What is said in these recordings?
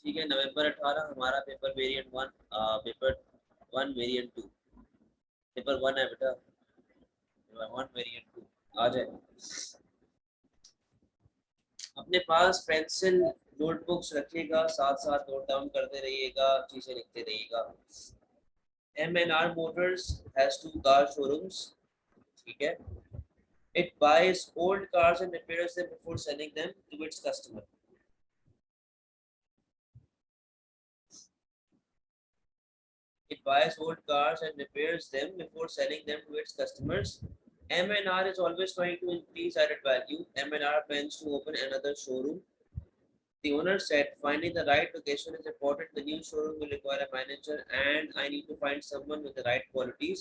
ठीक है, नवंबर 18 हमारा paper variant 1, paper 1 variant 2, paper 1 है बेटा, पेपर 1 वेरिएंट 2 आ जाए। अपने पास पेंसिल नोटबुक्स रखिएगा, साथ साथ नोट डाउन करते रहिएगा, चीजें लिखते रहिएगा। M&R Motors has 2 car showrooms, ठीक है। It buys old cars and repairs them before selling them to its customer. It buys old cars and repairs them before selling them to its customers. M&R is always trying to increase added value. M&R plans to open another showroom. The owner said, finding the right location is important. The new showroom will require a manager and I need to find someone with the right qualities.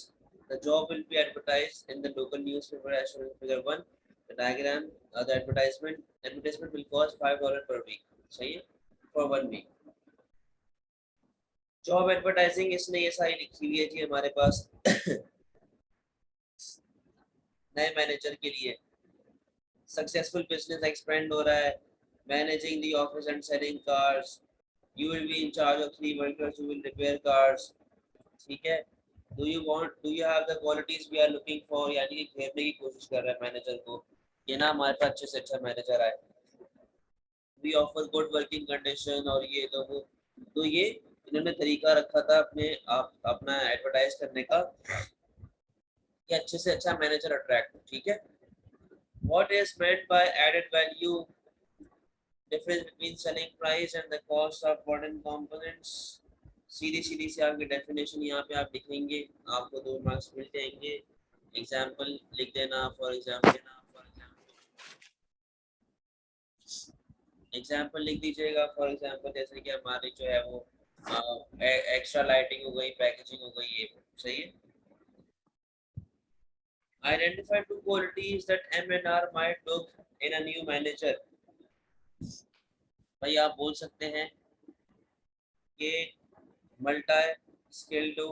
The job will be advertised in the local newspaper as shown in figure 1. The diagram, the advertisement will cost $5 per week. सही है? For 1 week. Job advertising इसने ये सारी लिखी हुई है जी हमारे पास नए मैनेजर के लिए। सक्सेसफुल बिजनेस एक्सपेंड हो रहा है, managing the office and selling cars, you will be in charge of 3 workers who will repair cars, ठीक है। Do you have the qualities we are looking for, यानी कि घेरने की कोशिश कर रहा है मैनेजर को, ये ना हमारे पास अच्छे से अच्छा मैनेजर आए। We offer good working condition और ये तो ये इन्होंने तरीका रखा था अपना एडवर्टाइज करने का कि अच्छे से अच्छा मैनेजर अट्रैक्ट हो, ठीक है। What is meant by added value? Difference between selling price and the cost of important components. सीधी सीधी से आपकी डेफिनेशन यहाँ पे आप लिखेंगे, आपको 2 मार्क्स मिल जाएंगे। एग्जाम्पल लिख देना, फॉर एग्जाम्पल लिख दीजिएगा। फॉर एग्जाम्पल जैसे कि हमारे जो है वो एक्स्ट्रा लाइटिंग हो गई, पैकेजिंग हो गई, ये सही है। Identify 2 qualities that M&R might look in a new manager. भाई आप बोल सकते हैं कि मल्टी स्किल्ड हो,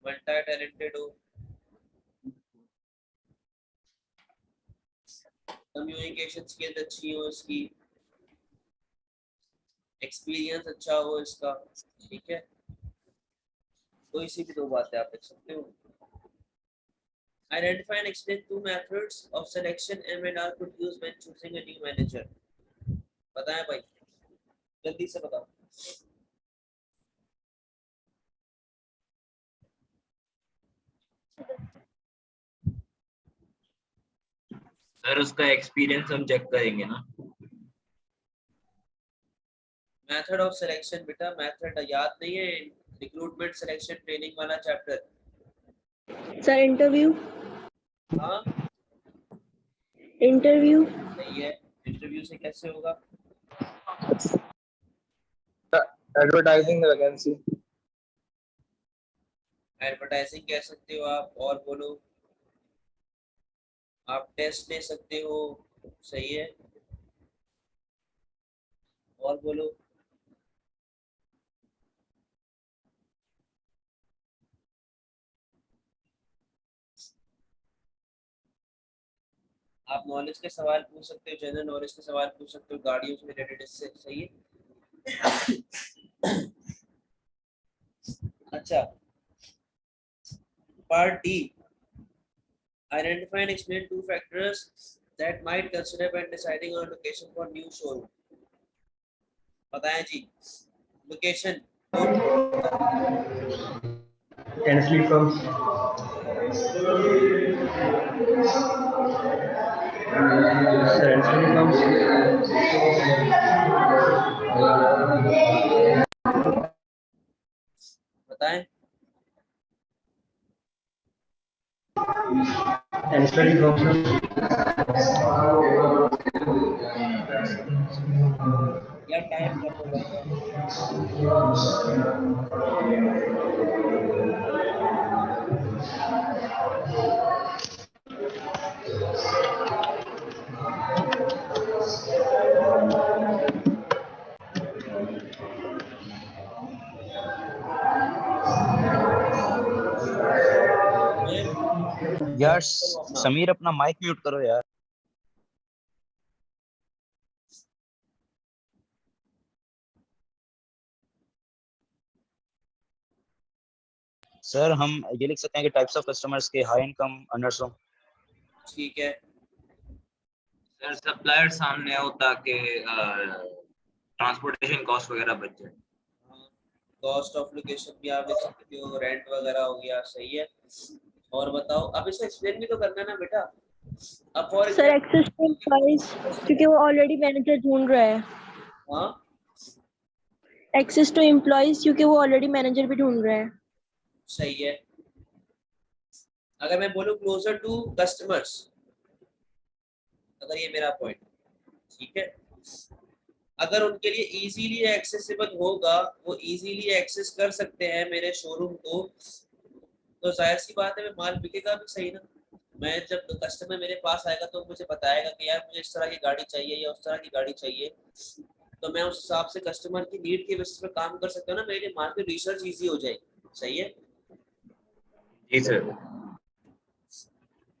मल्टी टैलेंटेड हो, कम्युनिकेशन स्किल्स अच्छी हो इसकी, एक्सपीरियंस अच्छा हो इसका, ठीक है। कोई सी भी 2 बातें आप लिख सकते हो। Identify and explain 2 methods of selection M&R could use when choosing a new manager. बताएं भाई, जल्दी से बताओ। सर उसका एक्सपीरियंस हम चेक करेंगे ना। मेथड ऑफ सिलेक्शन बेटा, मेथड याद नहीं है? रिक्रूटमेंट सिलेक्शन ट्रेनिंग वाला चैप्टर। Sir interview. हाँ इंटरव्यू सही है। इंटरव्यू से कैसे होगा? Advertising vacancy. एडवर्टाइजिंग कह सकते हो आप, और बोलो। आप टेस्ट ले सकते हो, सही है, और बोलो। आप नॉलेज के सवाल पूछ सकते हो, जनरल नॉलेज के सवाल पूछ सकते हो, गाड़ियों से रिलेटेड, इससे सही है। अच्छा, part D, identify and explain 2 factors that might consider when deciding on location for new showroom. बताएं जी। Location, Densely comes. Densely बताएं। Densely comes. या टाइम कम हो जाएगा। यार समीर अपना माइक म्यूट करो यार। सर हम ये लिख सकते हैं कि टाइप्स ऑफ कस्टमर्स के हाई इनकम अर्नर्स हो। ठीक है, सर सप्लायर सामने हो ताकि ट्रांसपोर्टेशन कॉस्ट वगैरह बच जाए। कॉस्ट ऑफ लोकेशन भी आप लिख सकते हो, रेंट वगैरह हो गया, सही है। और बताओ, अब इसको एक्सप्लेन भी तो करना है ना बेटा। अब for sir access to employees, क्योंकि वो ऑलरेडी मैनेजर ढूंढ रहा है। हाँ, एक्सेस टू एम्प्लॉइज, क्योंकि वो ऑलरेडी मैनेजर भी ढूंढ रहा है। सही है। अगर मैं बोलूं क्लोजर टू कस्टमर्स, अगर ये मेरा पॉइंट, ठीक है, अगर उनके लिए इजीली एक्सेसिबल होगा, वो इजीली एक्सेस कर सकते हैं मेरे शोरूम को, तो जाहिर सी बात है मैं माल बिकेगा भी, सही ना। मैं जब कस्टमर मेरे पास आएगा तो मुझे बताएगा कि यार मुझे इस तरह की गाड़ी चाहिए या उस तरह की गाड़ी चाहिए, तो मैं उस हिसाब से कस्टमर की नीड के बेसिस पे काम कर सकता हूँ ना, मेरे लिए मार्केट रिसर्च इजी हो जाएगी, सही है। जी sir.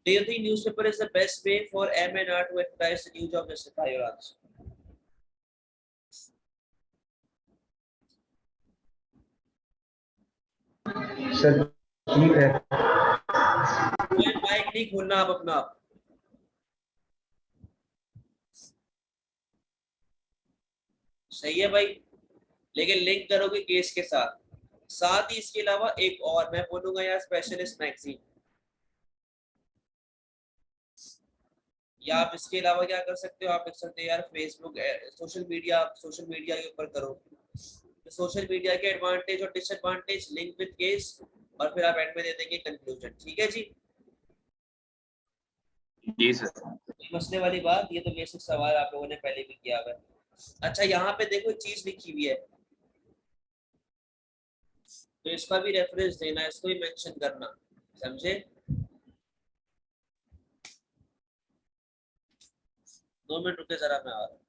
Do you think newspaper is the best way for M&R to advertise the new job? Justify your answer. Sir ठीक है। माइक नहीं खोलना आप अपना आप। सही है भाई, लेकिन लिंक करोगे केस के साथ। साथ ही इसके अलावा एक और मैं बोलूंगा यार, स्पेशलिस्ट मैगजीन, या आप इसके अलावा क्या कर सकते हो, आप लिख सकते हो यार फेसबुक, सोशल मीडिया, आप सोशल मीडिया के ऊपर करो, तो सोशल मीडिया के एडवांटेज और डिसएडवांटेज, लिंक विद केस, और फिर आप एंड में दे देंगे कंक्लूजन। ठीक है जी, जी सर। मसले वाली बात, ये तो बेसिक सवाल आप लोगों ने पहले भी किया हुआ है। अच्छा, यहाँ पे देखो एक चीज लिखी हुई है, तो इसका भी रेफरेंस देना, इसको भी मेंशन करना, समझे। 2 मिनट रुके जरा, मैं आ रहा हूँ।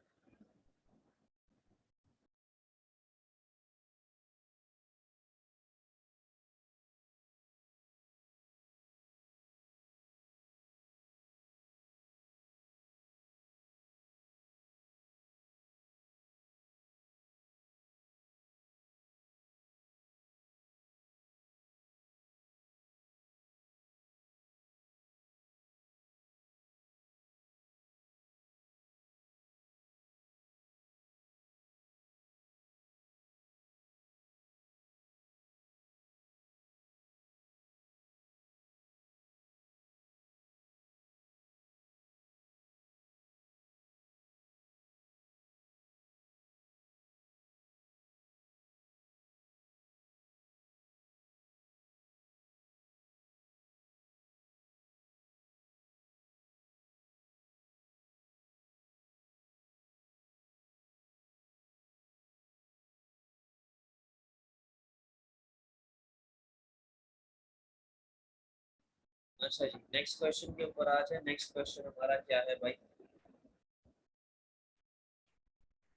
अच्छा जी, नेक्स्ट क्वेश्चन के ऊपर आ जाए। नेक्स्ट क्वेश्चन हमारा क्या है भाई,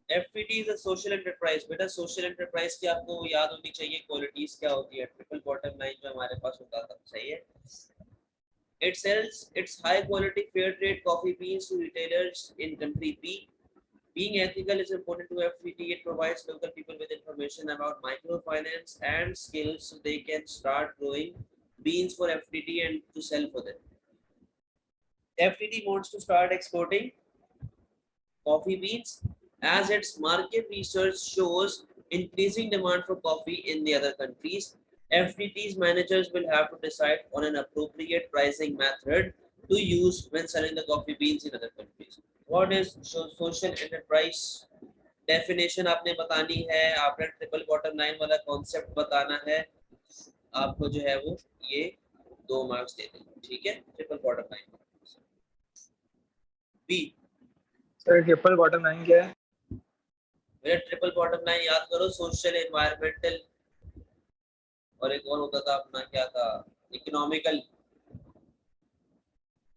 FPT is a social enterprise. बेटा सोशल एंटरप्राइज की आपको याद होनी चाहिए क्वालिटीज क्या होती है, ट्रिपल बॉटम लाइन जो हमारे पास होता था, सही है। It sells its high quality fair trade coffee beans to retailers in country B. Being ethical is important to FPT. It provides local people with information about microfinance and skills so they can start growing beans for FTT and to sell for them. FTT wants to start exporting coffee beans as its market research shows increasing demand for coffee in the other countries. FTT's managers will have to decide on an appropriate pricing method to use when selling the coffee beans in other countries. What is social enterprise? Definition आपने बतानी है, आपने triple bottom line वाला concept बताना है, आपको जो है वो ये 2 मार्क्स दे देंगे, ठीक है। Triple bottom line B. Sir triple bottom line क्या है? मेरा ट्रिपल बॉटम लाइन याद करो, सोशल, एनवायरमेंटल, और एक और होता था अपना, क्या था, economical,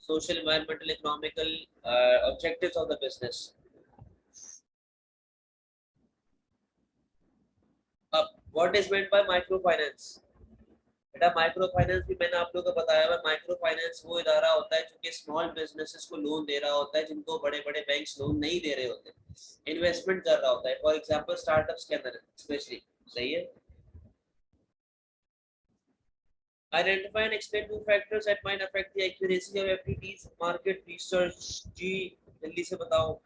social, environmental, economical objectives of the business. अब what is meant by micro finance? बेटा माइक्रो फाइनेंस भी मैंने आप लोगों को बताया है, माइक्रो फाइनेंस वो इदारा होता है जो कि स्मॉल बिजनेसेस को लोन दे रहा होता है, जिनको बड़े बड़े बैंक्स लोन नहीं दे रहे होते, इन्वेस्टमेंट कर रहा होता है, फॉर एग्जांपल स्टार्टअप्स के अंदर स्पेशली, सही है। Identify and explain two factors that might affect the accuracy of FTTs. Market research. जी जल्दी से बताओ.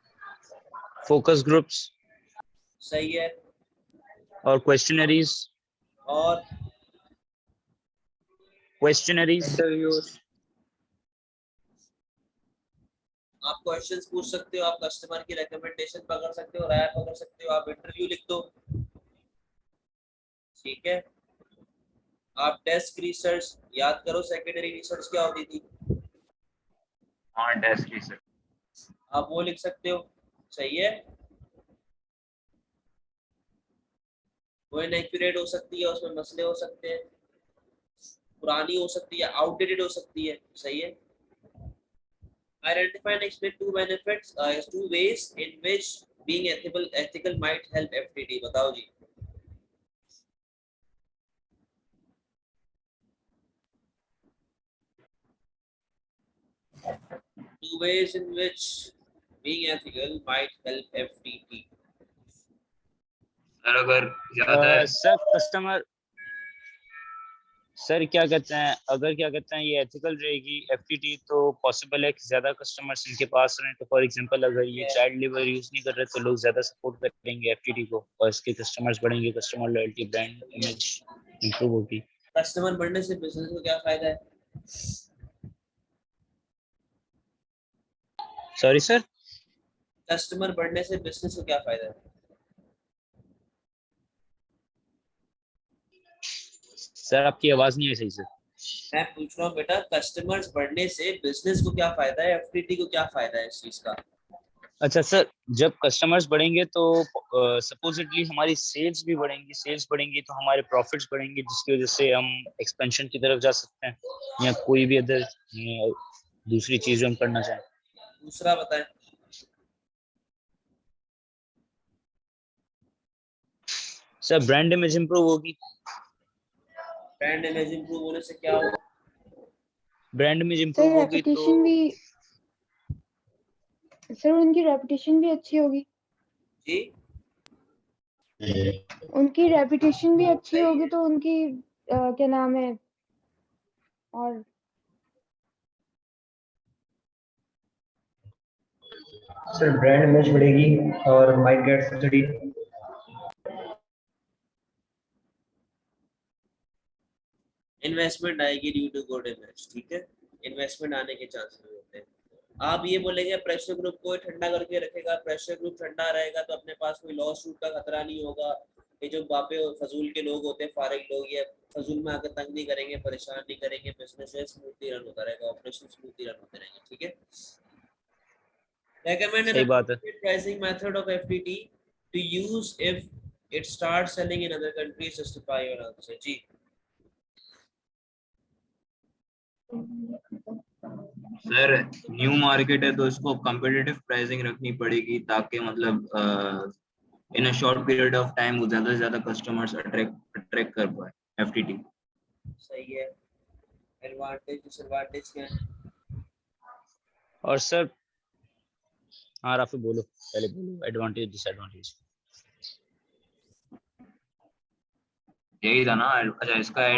focus groups सही है. और questionnaires. और Interviews. आप क्वेश्चंस पूछ सकते हो, आप कस्टमर की रिकमेंडेशन पकड़ सकते हो, राय पकड़ सकते हो, आप इंटरव्यू लिख दो. ठीक है. आप डेस्क रिसर्च याद करो, सेकेंडरी रिसर्च क्या होती थी, हाँ डेस्क रिसर्च. आप वो लिख सकते हो. सही है. वो इनएक्यूरेट हो सकती है, उसमें मसले हो सकते हैं, पुरानी हो सकती है, आउटडेटेड हो सकती है. सही है. Identify and explain two benefits, two ways in which being ethical might help FTT. बताओ जी. Two ways in which being ethical might help FTT. Sir अगर ज्यादा सर कस्टमर सर क्या कहते हैं, अगर क्या कहते हैं ये एथिकल रहेगी एफटीटी तो पॉसिबल है कि ज्यादा कस्टमर्स इनके पास रहें. तो फॉर एग्जांपल अगर ये चाइल्ड लेबर यूज नहीं कर रहे तो लोग ज्यादा सपोर्ट करेंगे एफटीटी को और इसके कस्टमर्स बढ़ेंगे, customer loyalty, brand image improve होगी. कस्टमर बढ़ने से बिजनेस को क्या फायदा है? Sorry sir. कस्टमर बढ़ने से बिजनेस को क्या फायदा है? सर आपकी आवाज नहीं आई सही से. मैं पूछ रहा हूँ बेटा, कस्टमर्स बढ़ने से बिजनेस को क्या फायदा है, एफटीटी को क्या फायदा है इस चीज का? अच्छा सर, जब कस्टमर्स बढ़ेंगे तो सपोजिटली हमारी सेल्स भी बढ़ेंगी, सेल्स बढ़ेंगी तो हमारे प्रॉफिट्स बढ़ेंगे, जिसकी वजह से हम एक्सपेंशन की तरफ जा सकते हैं या कोई भी अदर दूसरी चीज जो हम करना चाहें. दूसरा बताएं. सर ब्रांड इमेज इंप्रूव होगी. ब्रांड इमेज इंप्रूव होने से क्या होगा? ब्रांड इमेज सर इंप्रूव होगी तो रेपुटेशन भी, सर उनकी रेपुटेशन भी अच्छी होगी. जी उनकी रेपुटेशन भी अच्छी होगी तो उनकी क्या नाम है, और Sir, brand image बढ़ेगी और might get subsidy. इन्वेस्टमेंट आएगी ड्यू टू गुड इमेज. ठीक है. इन्वेस्टमेंट आने के चांसेस होते हैं. आप ये बोलेंगे प्रेशर ग्रुप को ठंडा करके रखेगा, प्रेशर ग्रुप ठंडा रहेगा तो अपने पास कोई लॉ सूट का खतरा नहीं होगा. ये जो बापे फजूल के लोग होते हैं, फारिग लोग, ये फजूल में आकर तंग नहीं करेंगे, परेशान नहीं करेंगे, बिजनेस जो स्मूथली रन होता रहेगा, ऑपरेशन स्मूथली रन होते रहेंगे. ठीक है. Recommend an सही बात है. appropriate pricing method of FTT to use if it starts selling in other countries. Justify your answer. जी. सर न्यू मार्केट है तो इसको कम्पिटिटिव प्राइसिंग रखनी पड़ेगी ताकि मतलब in a short period of time वो ज्यादा से ज्यादा कस्टमर्स अट्रैक्ट कर पाए एफटीटी. सही है. एडवांटेज डिसएडवांटेज क्या है? और सर हाँ राफी बोलो, पहले बोलो एडवांटेज डिसएडवांटेज. यही था ना. अच्छा इसका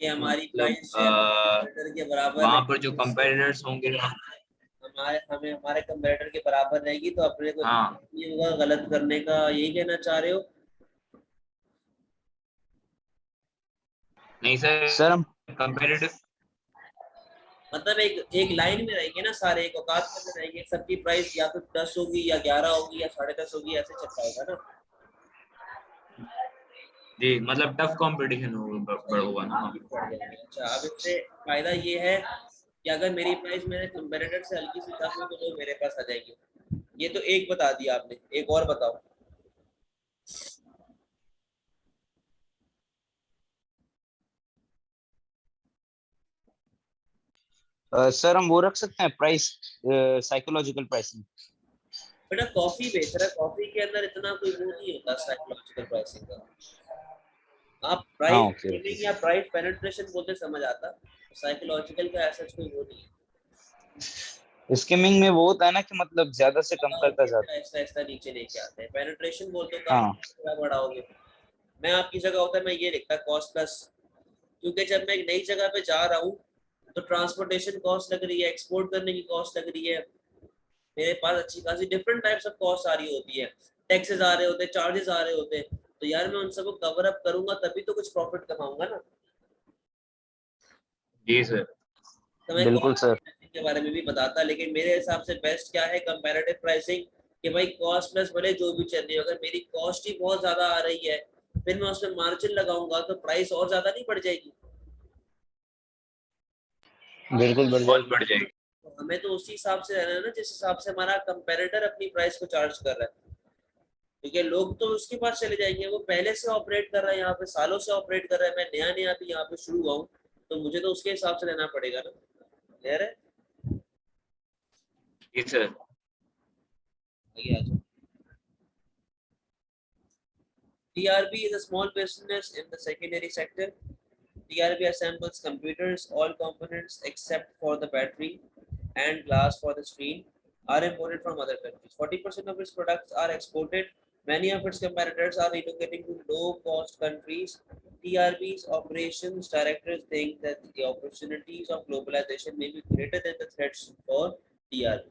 कि हमारी प्राइस के बराबर वहाँ पर जो कंपेटिटर्स होंगे हमारे कंपेटिटर के बराबर रहेगी तो अपने को हाँ ये होगा गलत करने का. यही कहना चाह रहे हो? नहीं सर. सर हम कंपेटिटिव मतलब एक लाइन में रहेंगे ना, सारे एक औकात में रहेंगे, सबकी प्राइस या तो 10 होगी या 11 होगी या 10.5 होगी, ऐसे चल पाएगा ना. जी मतलब टफ कंपटीशन होगा ना. अच्छा, अब इससे फायदा ये है कि अगर मेरी प्राइस मेरे कंपेटिटर से हल्की सी कम हो तो लोग मेरे पास आ जाएंगे. ये तो एक बता दिया आपने, एक और बताओ. सर हम वो रख सकते हैं प्राइस, साइकोलॉजिकल प्राइसिंग. बेटा कॉफी बेच रहा है, कॉफी के अंदर इतना कोई वो नहीं होता साइकोलॉजिकल प्राइसिंग का. आप हाँ, प्राइस okay, okay. या प्राइस पेनिट्रेशन बोलते समझ आता. साइकोलॉजिकल का ऐसा कोई वो नहीं है. स्कीमिंग में वो होता है ना कि मतलब ज्यादा से कम करता जाता है. ऐसा ऐसा नीचे लेके आते हैं. पेनिट्रेशन बोलते हो हाँ तो बढ़ाओगे. मैं आपकी जगह होता है मैं ये लिखता कॉस्ट प्लस क्योंकि जब मैं एक नई जगह पे जा रहा हूँ तो ट्रांसपोर्टेशन कॉस्ट लग रही है, एक्सपोर्ट करने की कॉस्ट लग रही है, मेरे पास अच्छी खासी डिफरेंट टाइप्स ऑफ कॉस्ट आ रही होती है, टैक्सेस आ रहे होते हैं, चार्जेस आ रहे होते हैं, तो यार मैं उन सबको कवर अप करूंगा तभी तो कुछ प्रॉफिट कमाऊंगा ना। जी सर। तो मैं बिल्कुल कॉस्ट सर। प्राइसिंग के बारे में भी बताता, लेकिन मेरे हिसाब से बेस्ट क्या है, कंपैरेटिव प्राइसिंग, कि भाई कॉस्ट प्लस भले जो भी चल रही है, अगर मेरी कॉस्ट ही बहुत ज्यादा आ रही है फिर मैं उसमें मार्जिन लगाऊंगा तो प्राइस और ज्यादा नहीं बढ़ जाएगी? बिल्कुल बढ़ बहुत जाएगी। बढ़ जाएगी। तो हमें तो उसी हिसाब से रहना है ना जिस हिसाब से हमारा कंपैरेटर अपनी प्राइस को चार्ज कर रहा है, क्योंकि लोग तो उसके पास चले जाएंगे, वो पहले से ऑपरेट कर रहा है, यहाँ पे सालों से ऑपरेट कर रहा है, मैं नया नया भी यहाँ पे शुरू हुआ हूँ, तो मुझे तो उसके हिसाब से लेना पड़ेगा ना। क्लियर है? जी सर। आगे आ जाओ। TRB is a small business in the secondary sector. TRB assembles computers. All components except for the battery and glass for the screen are imported from other countries. 40% of its products are exported. Many of its competitors are relocating to low-cost countries. TRB's operations directors think that the opportunities of globalization may be greater than the threats for TRB.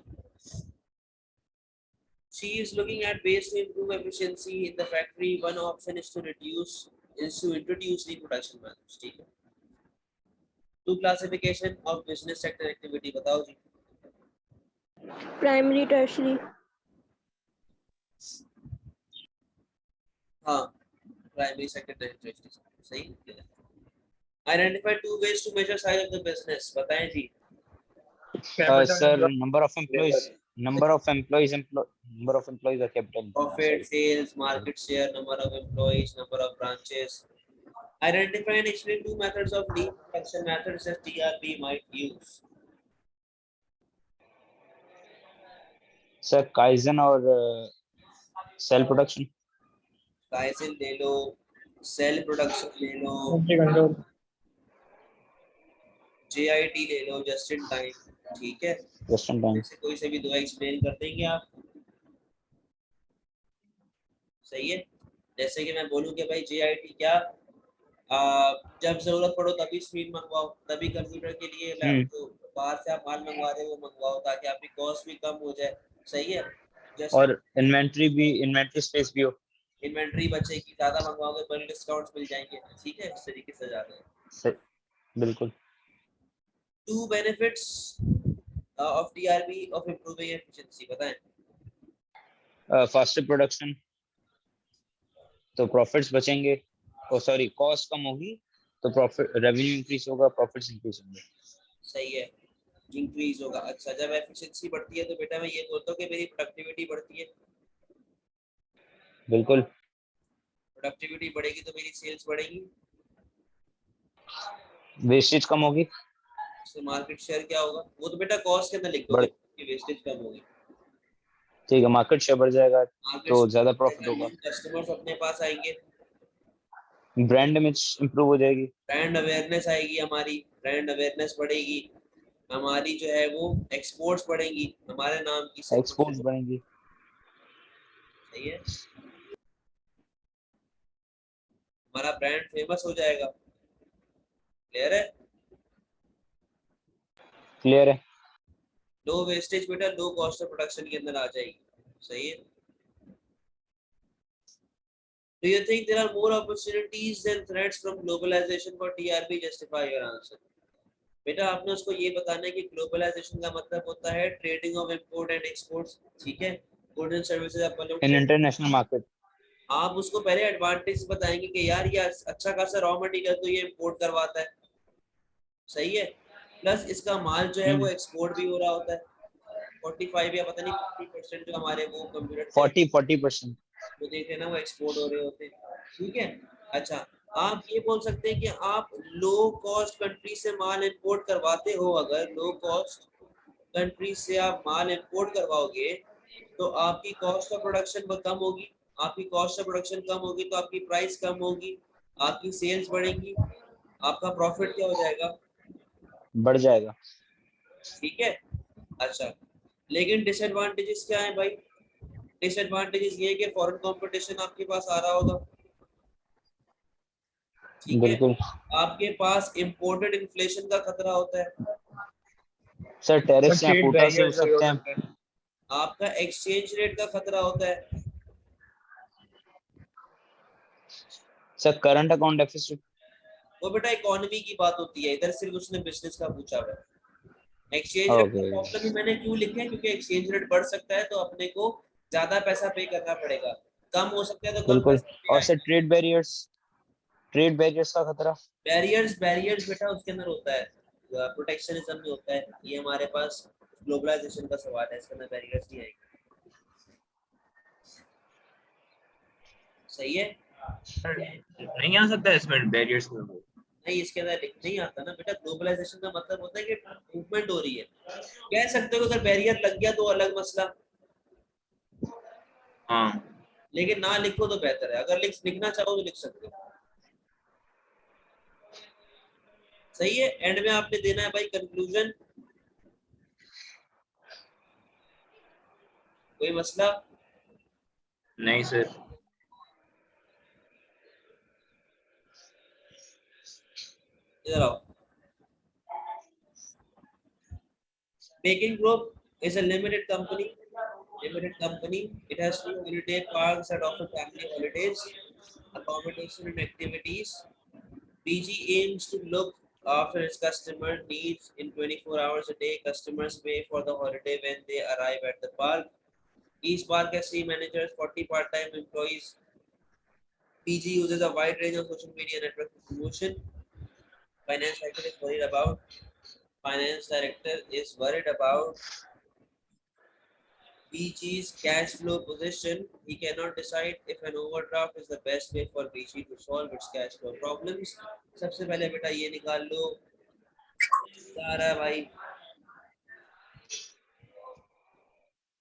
She is looking at ways to improve efficiency in the factory. One option is to introduce the production methods. ठीक है। To classification of business sector activity बताओ जी। Primary tertiary. हाँ, primary sector characteristics सही है। Identify two ways to measure size of the business. बताएं जी। Sir number of employees or capital. Profit, sales, market share, number of employees, number of branches. Identify and explain two methods of lean production methods that TRB might use. Sir kaizen और cell production. Kaizen ले लो, cell production ले लो, control. JIT ले लो, just in time. ठीक है, just in time. जैसे कोई से भी दो एक्सप्लेन कर देंगे आप। सही है, जैसे कि मैं बोलूं कि भाई JIT क्या, जब जरूरत पड़ो तभी स्क्रीन मंगवाओ, तभी कंप्यूटर के लिए जो बाहर से आप माल मंगवा रहे हो वो मंगवाओ ताकि आपकी कॉस्ट भी कम हो जाए। सही है, और इन्वेंट्री स्पेस भी हो। इन्वेंट्री बचेगी, ज्यादा मंगवाओगे बड़े डिस्काउंट्स मिल जाएंगे। ठीक है, इस तरीके से जा रहे हैं। बिल्कुल। Two benefits of TRB of improving efficiency बताएं। फास्टर प्रोडक्शन, तो प्रॉफिट्स बचेंगे, सॉरी कॉस्ट कम होगी तो प्रॉफिट रेवेन्यू इंक्रीज होगा, प्रॉफिट्स इंक्रीज होंगे। सही है, इंक्रीज होगा। अच्छा, जब एफिशिएंसी बढ़ती है तो बेटा मैं ये बोलता हूँ कि मेरी प्रोडक्टिविटी बढ़ती है। बिल्कुल। प्रोडक्टिविटी बढ़ेगी तो मेरी सेल्स बढ़ेगी, वेस्टेज कम होगी, तो मार्केट शेयर क्या होगा, वो तो बेटा कॉस्ट के अंदर लिख दोगे कि वेस्टेज कम होगी। ठीक है, मार्केट शेयर बढ़ जाएगा तो ज्यादा प्रॉफिट होगा, कस्टमर्स अपने पास आएंगे, ब्रांड इमेज इंप्रूव हो जाएगी, ब्रांड अवेयरनेस आएगी, हमारी ब्रांड अवेयरनेस बढ़ेगी, हमारी जो है वो एक्सपोर्ट्स बढ़ेंगी, हमारे नाम की एक्सपोर्ट्स बढ़ेंगी। सही है, हमारा ब्रांड फेमस हो जाएगा। क्लियर है? क्लियर है। लो वेस्टेज बेटा लो कॉस्ट ऑफ प्रोडक्शन के अंदर आ जाएगी। सही है। Do you think there are more opportunities than threats from globalization for TRB? Justify your answer. बेटा आपने उसको ये बताना है कि ग्लोबलाइजेशन का मतलब होता है trading of import and exports. ठीक है, goods and services in international market. आप उसको पहले एडवांटेज बताएंगे कि यार ये अच्छा खासा रॉ मटेरियल तो ये इंपोर्ट करवाता है। सही है, प्लस इसका माल जो है वो एक्सपोर्ट भी हो रहा होता है। 45 या पता नहीं 50% जो हमारे वो कंप्यूटर 40% वो देख रहे ना वो एक्सपोर्ट हो रहे होते हैं। ठीक है, अच्छा आप ये बोल सकते हैं कि आप लो कॉस्ट कंट्री से माल इंपोर्ट करवाते हो, अगर लो कॉस्ट कंट्री से आप माल इंपोर्ट करवाओगे तो आपकी कॉस्ट ऑफ प्रोडक्शन कम होगी, आपकी कॉस्ट ऑफ प्रोडक्शन कम होगी तो आपकी प्राइस कम होगी, आपकी सेल्स बढ़ेंगी, आपका प्रॉफिट क्या हो जाएगा, बढ़ जाएगा। ठीक है, अच्छा लेकिन डिसएडवांटेजेस क्या है भाई? डिसएडवांटेजेस ये है कि फॉरेन कंपटीशन आपके पास आ रहा होगा, ठीक है। बिल्कुल आपके पास इम्पोर्टेड इन्फ्लेशन का खतरा होता है, सर, टैरिफ्स या ट्रेड कोटा से हो बैरियर्स लगे हो सकते हैं। सकते हैं। आपका एक्सचेंज रेट का खतरा होता है, सर, करंट अकाउंट डेफिसिट। वो बेटा इकोनॉमी की बात होती है, इधर सिर्फ उसने बिजनेस का पूछा हुआ है। एक्सचेंज रेट का ओके। प्रॉब्लम ही मैंने क्यों लिखे हैं, क्योंकि एक्सचेंज रेट बढ़ सकता है तो अपने को ज्यादा पैसा पे करना पड़ेगा, कम हो सकता है तो कम बिल्कुल। पैसा पे और सर, आएगा। ट्रेड बैरियर्स का खतरा। बैरियर्स बेटा उसके अंदर होता है, प्रोटेक्शनिज्म में होता है, ये हमारे पास ग्लोबलाइजेशन का सवाल है, इसके अंदर बैरियर्स नहीं आएंगे। सही है। सर नहीं आ सकता इसमें बैरियर्स में? नहीं, इसके अंदर लिख नहीं आता ना बेटा, ग्लोबलाइजेशन का मतलब होता है कि मूवमेंट हो रही है। कह सकते हो अगर बैरियर लग गया तो अलग मसला, हाँ लेकिन ना लिखो तो बेहतर है, अगर लिखना चाहो तो लिख सकते हो। सही है। एंड में आपने देना है भाई कंक्लूजन, कोई मसला? नहीं सर। इधर आओ। Baking Group is a limited company. Limited company. It has two holiday parks that offer family holidays, accommodation and activities. BG aims to look after its customer needs in 24 hours a day. Customers pay for the holiday when they arrive at the park. Each park has 3 managers, 40 part-time employees. PG uses a wide range of social media network for promotion. Finance director is worried about. Finance director is worried about BG's cash flow position. He cannot decide if an overdraft is the best way for BG to solve its cash flow problems. सबसे पहले बेटा ये निकाल लो, क्या आ रहा है भाई?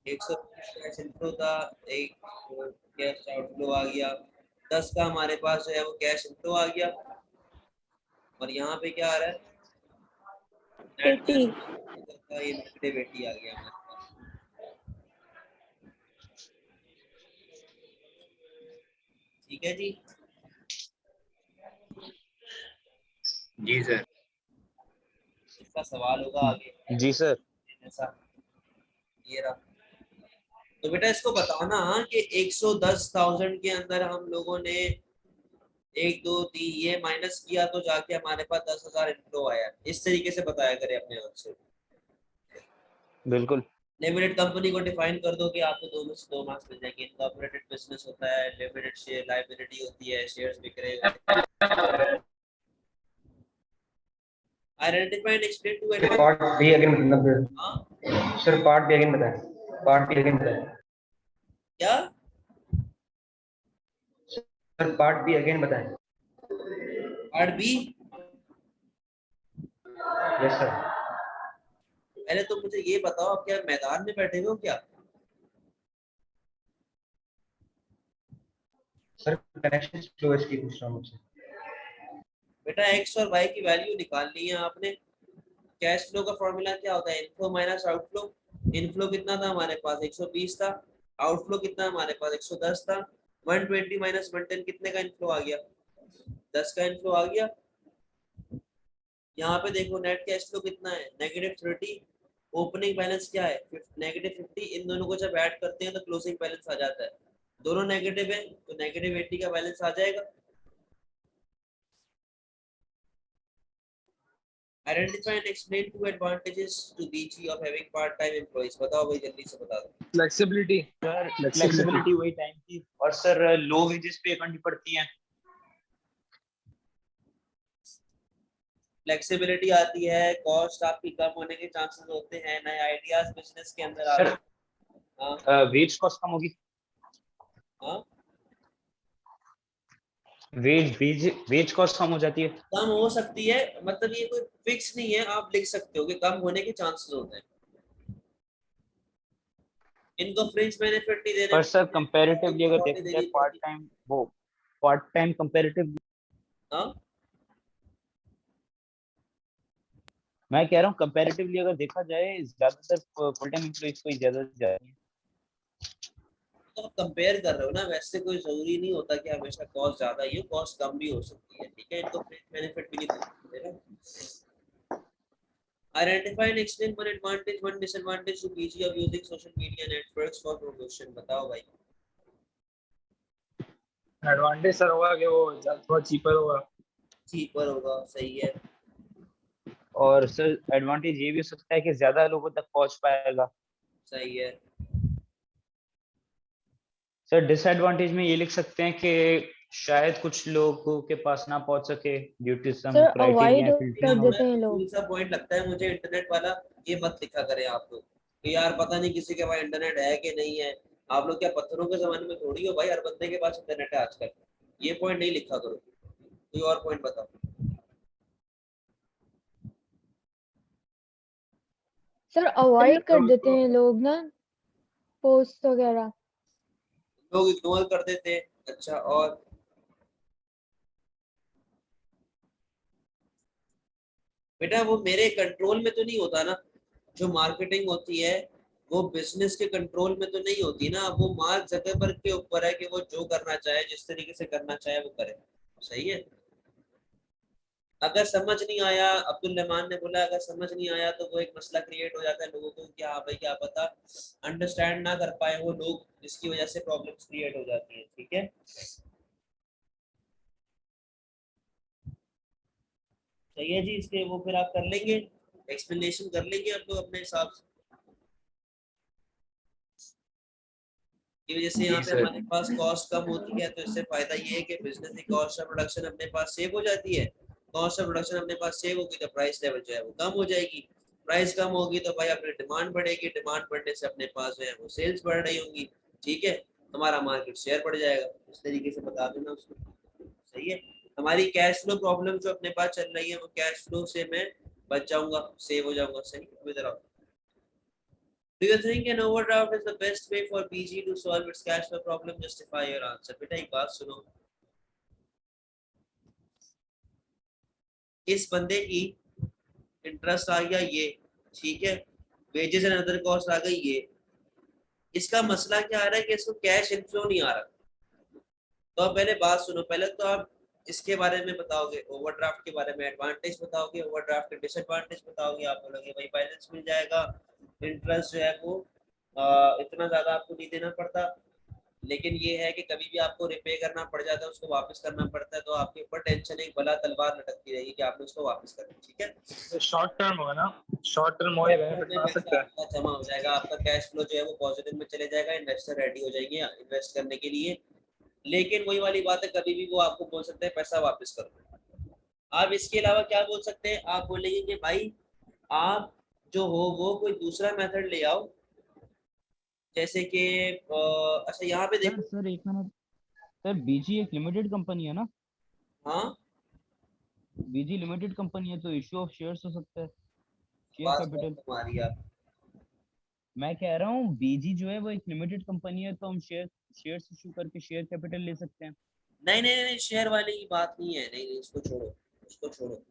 120 cash inflow था, एक कैश आउटफ्लो आ गया, 10 का हमारे पास जो है वो कैश इनफ्लो आ गया, और यहाँ पे क्या आ रहा है? नेट कैश का ये नेगेटिव 80 आ गया हमारे पास। ठीक है जी। जी सर। इसका सवाल होगा आगे जी सर। ऐसा, ये रहा। तो बेटा इसको बताना कि 110,000 के अंदर हम लोगों ने 1 2 3 ये माइनस किया तो जाके हमारे पास 10,000 इनफ्लो आया, इस तरीके से बताया करें अपने आप से। बिल्कुल। लिमिटेड कंपनी को डिफाइन कर दो कि आपको 2 में से 2 मार्क्स मिल जाएंगे। इनकॉर्पोरेटेड बिजनेस होता है, लिमिटेड शेयर लायबिलिटी होती है, शेयर्स बिक रहे होते हैं। Identify and explain to advance. Part B again मतलब हां सर, पार्ट बी अगेन बताएं, पार्ट बी अगेन बताएं क्या? सर, पार्ट बी अगेन बताएं। Part B? Yes sir. पहले तो मुझे ये बताओ, आप क्या मैदान में बैठे हो क्या? सर कनेक्शन स्लो है, इसकी पूछ रहा हूँ मुझसे। बेटा एक्स और वाई की वैल्यू निकालनी है आपने। कैश फ्लो का फॉर्मूला क्या होता है? Inflow minus outflow. इनफ्लो कितना था हमारे पास? 120 था। आउटफ्लो कितना हमारे पास? 110 था। 120 माइनस 110 कितने का इनफ्लो आ गया? 10 का इनफ्लो आ गया। यहाँ पे देखो नेट कैश फ्लो कितना है? -30। ओपनिंग बैलेंस क्या है? -50। इन दोनों को जब ऐड करते हैं तो क्लोजिंग बैलेंस आ जाता है। दोनों नेगेटिव है तो -80 का बैलेंस आ जाएगा। Identify and explain two advantages to BG of having part-time employees. बताओ भाई, जल्दी से बता दो। फ्लेक्सिबिलिटी। सर, फ्लेक्सिबिलिटी वही टाइम की, और सर लो वेजेस पे करनी पड़ती हैं। फ्लेक्सिबिलिटी आती है, कॉस्ट आपकी कम होने के चांसेस होते हैं, नए आइडियाज बिजनेस के अंदर आ सर, रहे हैं। वेज कॉस्ट कम होगी। हाँ, वेज कॉस्ट कम हो जाती है। कम हो सकती है, मतलब ये कोई फिक्स नहीं है, आप लिख सकते हो कि कम होने के चांसेस होते हैं। इनको फ्रिंज बेनिफिट नहीं देने पर सर पड़ते, कंपैरेटिवली अगर नहीं देखा जाए देनी पड़ती। पार्ट टाइम कंपैरेटिव, हाँ, मैं कह रहा हूँ कंपैरेटिवली अगर देखा जाए ज्यादातर फुल टाइम एम्प्लॉइज को ही ज्यादा जाती है। तो आप कंपेयर कर रहे हो ना, वैसे कोई जरूरी नहीं होता कि हमेशा कॉस्ट ज्यादा ही हो, कॉस्ट कम भी हो सकती है, ठीक है, इनको बेनिफिट भी नहीं देते ना। Identify and explain one advantage one disadvantage to PG of using social media networks for promotion. बताओ भाई। एडवांटेज सर होगा कि वो थोड़ा चीपर होगा। चीपर होगा, सही है। और सर एडवांटेज ये भी हो सकता है कि ज्यादा लोगों तक पहुंच पाएगा। सही है। सर डिसएडवांटेज में ये लिख सकते हैं कि शायद कुछ लोगों के पास ना पहुंच सके due to some sir criteria avoid filtering कर ना हो। देते हैं लोग। कौन सा पॉइंट लगता है मुझे इंटरनेट वाला, ये मत लिखा करें आप लोग कि यार पता नहीं किसी के पास इंटरनेट है कि नहीं है। आप लोग क्या पत्थरों के जमाने में थोड़ी हो भाई, हर बंदे के पास इंटरनेट है आजकल। ये पॉइंट नहीं लिखा करो, कोई और पॉइंट बताओ। सर अवॉइड कर देते हैं लोग ना पोस्ट वगैरह। लोग इग्नोर कर देते हैं। अच्छा, और बेटा वो मेरे कंट्रोल में तो नहीं होता ना, जो मार्केटिंग होती है वो बिजनेस के कंट्रोल में तो नहीं होती ना, वो मार्क जकरबर्ग के ऊपर है कि वो जो करना चाहे, जिस तरीके से करना चाहे वो करे। सही है। अगर समझ नहीं आया, अब्दुल रहमान ने बोला अगर समझ नहीं आया तो वो एक मसला क्रिएट हो जाता है लोगों को कि हाँ भाई क्या पता अंडरस्टैंड ना कर पाए वो लोग, जिसकी वजह से प्रॉब्लम्स क्रिएट हो जाती है। ठीक है, सही है जी। इसके वो फिर आप कर लेंगे, एक्सप्लेनेशन कर लेंगे आप लोग अपने हिसाब से। की वजह से यहाँ जी पे सर। हमारे पास कॉस्ट कम होती है, तो इससे फायदा ये है कि बिजनेस की कॉस्ट ऑफ प्रोडक्शन अपने पास सेव हो जाती है। कॉस्ट ऑफ प्रोडक्शन अपने पास सेव होगी तो प्राइस लेवल जो है वो कम हो जाएगी। प्राइस कम होगी तो भाई अपनी डिमांड बढ़ेगी, डिमांड बढ़ने से अपने पास जो है वो सेल्स बढ़ रही होंगी। ठीक है, हमारा मार्केट शेयर बढ़ जाएगा। इस तरीके से बता देना उसको। सही है। हमारी कैश फ्लो प्रॉब्लम जो अपने पास चल रही है वो कैश फ्लो से मैं बच जाऊंगा, सेव हो जाऊंगा। सही, इधर आओ। Do you think an overdraft is the best way for PG to solve its cash flow problem? Justify your answer. बेटा एक बात सुनो, इस बंदे की इंटरेस्ट आ गया ये, ठीक है, वेजेस एंड अदर कॉस्ट आ गई ये, इसका मसला क्या आ रहा है कि इसको कैश इनफ्लो नहीं आ रहा। तो आप पहले बात सुनो, पहले तो आप इसके बारे में बताओगे, ओवरड्राफ्ट के बारे में एडवांटेज बताओगे, ओवरड्राफ्ट के डिसएडवांटेज बताओगे। आप बोलोगे भाई बैलेंस मिल जाएगा, इंटरेस्ट जो है वो इतना ज्यादा आपको नहीं देना पड़ता, लेकिन ये है कि कभी भी आपको रिपे करना पड़ जाता है, उसको वापस करना पड़ता है, तो आपके ऊपर टेंशन एक बला तलवार लटकती रहेगी कि आपने उसको वापस करना। ठीक है, तो शॉर्ट टर्म होगा ना, शॉर्ट टर्म हो या बेनिफिट में आ पैसा सकता है। आपका जमा हो जाएगा, आपका कैश फ्लो जो है वो पॉजिटिव में चले जाएगा, इन्वेस्टर रेडी हो जाएंगे इन्वेस्ट करने के लिए। लेकिन वही वाली बात है, कभी भी वो आपको बोल सकते हैं पैसा वापस करो। आप इसके अलावा क्या बोल सकते हैं, आप बोलेंगे कि भाई आप जो हो वो कोई दूसरा मेथड ले आओ, जैसे कि अच्छा यहाँ पे देखो। सर एक मिनट। सर बीजी एक लिमिटेड कंपनी है ना? हाँ, बीजी लिमिटेड कंपनी है तो इशू ऑफ शेयर्स हो सकता है, शेयर बात कैपिटल। तुम्हारी आप। मैं कह रहा हूँ बीजी जो है वो एक लिमिटेड कंपनी है तो हम शेयर्स इशू करके शेयर कैपिटल ले सकते हैं। नहीं नहीं नहीं, शेयर वाले की बात नहीं है, नहीं नहीं, उसको छोड़ो, उसको छोड़ो।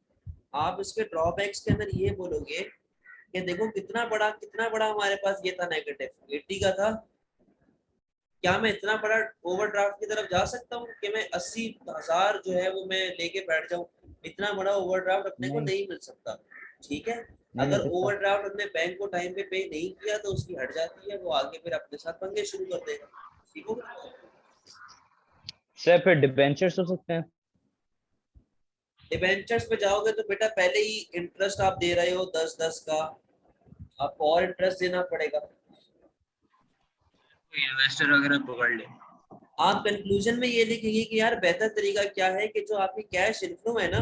आप इसके ड्रॉबैक्स के अंदर ये बोलोगे कि देखो कितना बड़ा हमारे पास ये था, नेगेटिव 80 का था, क्या मैं इतना बड़ा ओवरड्राफ्ट की तरफ जा सकता हूँ कि मैं 80,000 जो है वो मैं लेके बैठ जाऊँ? इतना बड़ा ओवरड्राफ्ट अपने को नहीं नहीं मिल सकता। ठीक है, नहीं मिल अगर सकता। ओवरड्राफ्ट अपने बैंक को टाइम पे नहीं किया तो उसकी हट जाती है, वो आगे फिर अपने साथ पंगे शुरू कर देगा। ठीक हो, सर फिर डिबेंचर्स हो सकते हैं। डिबेंचर्स पे जाओगे तो बेटा पहले ही इंटरेस्ट आप दे रहे हो 10-10 का, आपको और इंटरेस्ट देना पड़ेगा। इन्वेस्टर वगैरह पकड़ ले। आप कंक्लूजन में ये लिखेंगे कि यार बेहतर तरीका क्या है कि जो आपकी कैश इनफ्लो है ना,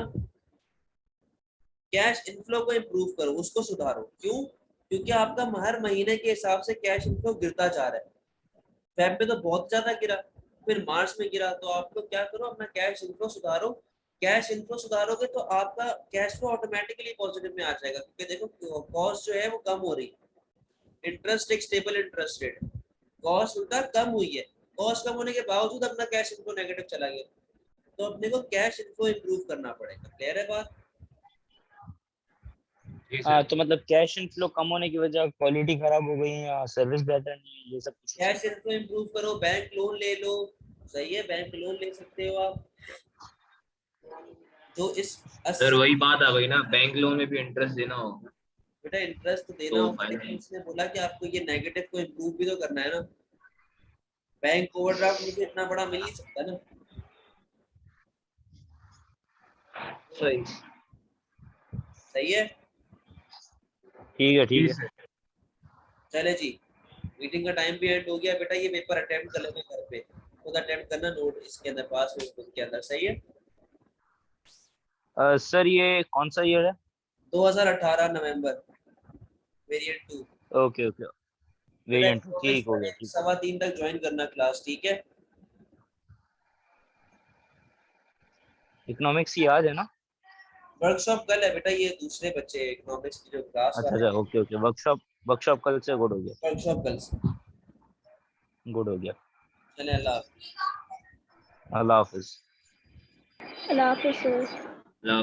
कैश इनफ्लो को इम्प्रूव करो, उसको सुधारो। क्यों? क्योंकि आपका हर महीने के हिसाब से कैश इनफ्लो गिरता जा रहा है। फेब पे तो बहुत ज्यादा गिरा, फिर मार्च में गिरा, तो आप लोग क्या करो, अपना कैश इनफ्लो सुधारो। कैश इनफ्लो सुधारोगे तो आपका कैश फ्लो ऑटोमेटिकली पॉजिटिव में आ जाएगा, क्योंकि देखो कॉस्ट जो है वो कम हो रही है, इंटरेस्ट एक स्टेबल इंटरेस्ट रेट, कॉस्ट उल्टा कम हुई है, कॉस्ट कम होने के बावजूद अपना कैश इनफ्लो नेगेटिव चला गया, तो अपने को कैश इनफ्लो इंप्रूव करना पड़ेगा। क्लियर है बात? जी हाँ सर। तो मतलब कैश इनफ्लो कम होने की वजह क्वालिटी खराब हो गई है या सर्विस बेटर नहीं है, ये सब कुछ? कैश इनको इम्प्रूव करो, बैंक लोन ले लो, सही है, बैंक लोन ले सकते हो आप। जो इस सर 80 वही बात आ गई ना, बैंक लोन में भी इंटरेस्ट देना होगा बेटा इंटरेस्ट तो देना तो होगा, फायदा लेकिन नहीं। उसने बोला कि आपको ये नेगेटिव को इम्प्रूव भी तो करना है ना। बैंक ओवरड्राफ्ट मुझे इतना बड़ा मिल नहीं सकता ना। सही। सही है, ठीक जी है। सर। चले जी, मीटिंग का टाइम भी एंड हो गया। बेटा ये पेपर अटेम्प्ट कर लेना घर पे, खुद अटेम्प्ट करना, नोट इसके अंदर पास नोटबुक के अंदर, सही है। सर ये कौन सा ईयर है? 2018 नवंबर, वेरिएंट 2। ओके ओके, बेटा वेरिएंट इकोनॉमिक्स ठीक हो गया, ठीक। 2:15 तक ज्वाइन करना क्लास, ठीक है। इकोनॉमिक्स की याद है ना? वर्कशॉप कल है बेटा, ये दूसरे बच्चे इकोनॉमिक्स की जो क्लास अच्छा वाले अच्छा, हैं, ओके ओके, वर्कशॉप कल से गुड हो गया, वर्कशॉप कल से। गुड हो गया। चले, अल्लाह हाफिज़। अल्लाह हाफिज। अल्लाह हाफिज़ सर।